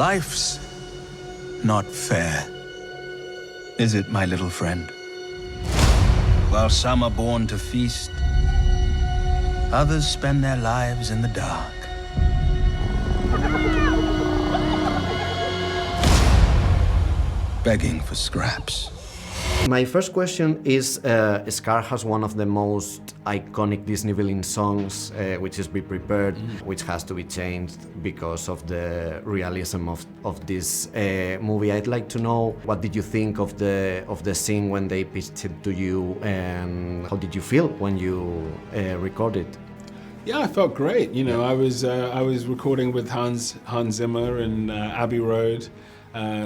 Life's not fair, is it, my little friend? While some are born to feast, others spend their lives in the dark. Begging for scraps. My first question is, Scar has one of the most iconic Disney villain songs, which is Be Prepared, which has to be changed because of the realism of this movie. I'd like to know, what did you think of the scene when they pitched it to you, and how did you feel when you recorded? Yeah, I felt great. You know, I was recording with Hans Zimmer in Abbey Road.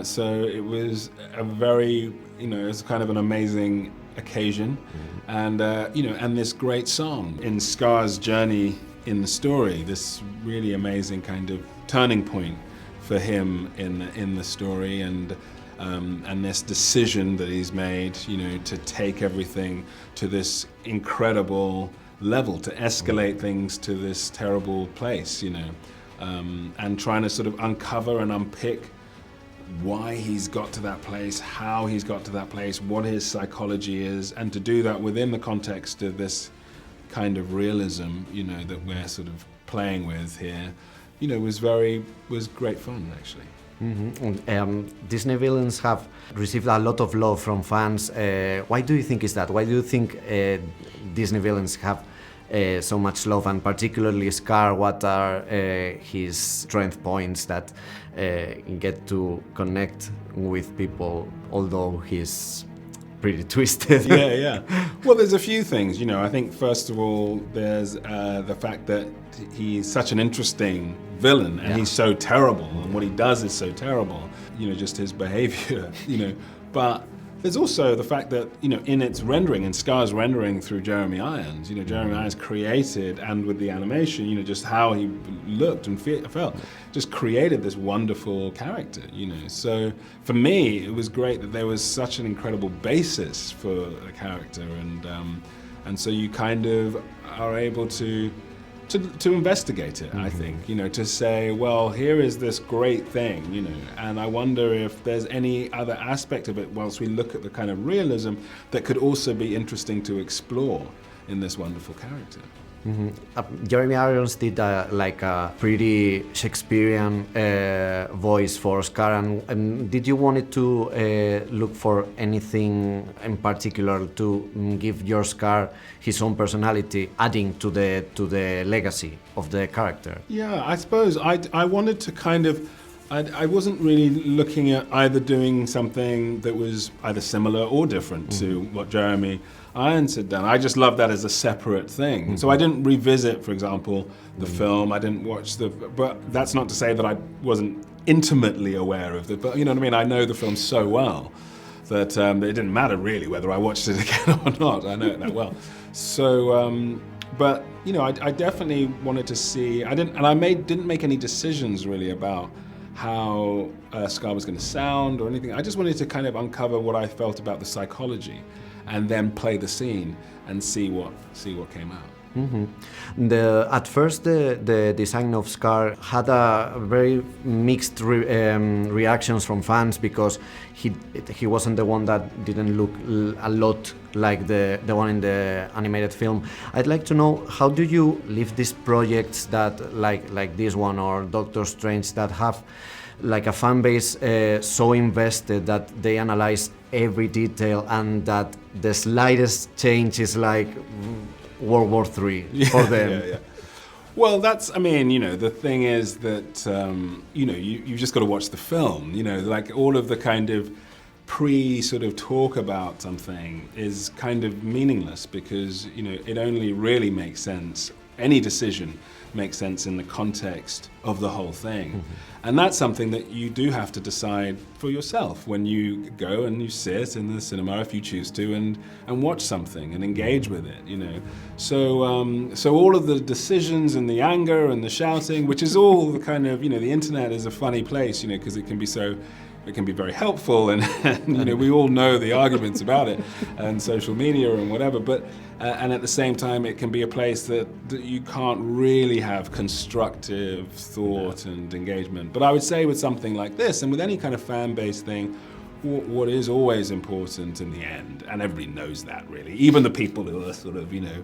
So it was a very, it was kind of an amazing occasion, and and this great song in Scar's journey in the story, this really amazing kind of turning point for him in the story, and this decision that he's made, to take everything to this incredible level, to escalate things to this terrible place, and trying to sort of uncover and unpick why he's got to that place, how he's got to that place, what his psychology is, and to do that within the context of this kind of realism, that we're sort of playing with here, was great fun, actually. Mm-hmm. Disney villains have received a lot of love from fans. Why do you think is that? Why do you think Disney villains have so much love, and particularly Scar? What are his strength points that get to connect with people, although he's pretty twisted? Yeah. Well, there's a few things. I think first of all, there's the fact that he's such an interesting villain, and he's so terrible, and what he does is so terrible. Just his behavior. But there's also the fact that, in its rendering, in Scar's rendering through Jeremy Irons, Jeremy Irons created, and with the animation, just how he looked and felt, just created this wonderful character, So for me, it was great that there was such an incredible basis for a character, and so you kind of are able to investigate it, I think, to say, well, here is this great thing, and I wonder if there's any other aspect of it, whilst we look at the kind of realism, that could also be interesting to explore in this wonderful character. Jeremy Irons did a pretty Shakespearean voice for Scar, and did you want it to look for anything in particular to give your Scar his own personality, adding to the legacy of the character? Yeah, I suppose I wanted to kind of, I wasn't really looking at either doing something that was either similar or different to what Jeremy Irons had done. I just loved that as a separate thing. So I didn't revisit, for example, the film. I didn't watch but that's not to say that I wasn't intimately aware of it. But you know what I mean? I know the film so well that it didn't matter really whether I watched it again or not. I know it that well. So, but I definitely wanted to see. Didn't make any decisions really about how Scar was going to sound or anything. I just wanted to kind of uncover what I felt about the psychology, and then play the scene and see what came out. At first, the design of Scar had a very mixed reactions from fans, because he wasn't the one that didn't look a lot like the one in the animated film. I'd like to know, how do you leave these projects that like this one or Doctor Strange, that have like a fan base so invested that they analyze every detail, and that the slightest change is like World War III for them? Yeah. Well, the thing is that, you've just got to watch the film, like all of the kind of sort of talk about something is kind of meaningless, because, it only really makes sense, any decision makes sense in the context of the whole thing. And that's something that you do have to decide for yourself when you go and you sit in the cinema, if you choose to, and watch something and engage with it, So all of the decisions and the anger and the shouting, which is all the kind of, the internet is a funny place, because it can be so it can be very helpful, and, you know, we all know the arguments about it, and social media and whatever. But and at the same time, it can be a place that you can't really have constructive thought and engagement. But I would say with something like this, and with any kind of fan-based thing, what is always important in the end, and everybody knows that really, even the people who are sort of, you know,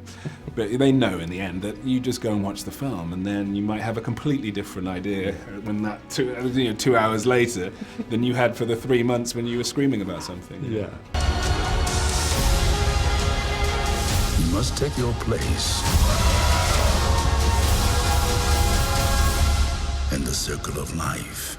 but they know in the end that you just go and watch the film, and then you might have a completely different idea when that 2 hours later than you had for the 3 months when you were screaming about something. Yeah. You must take your place in the circle of life.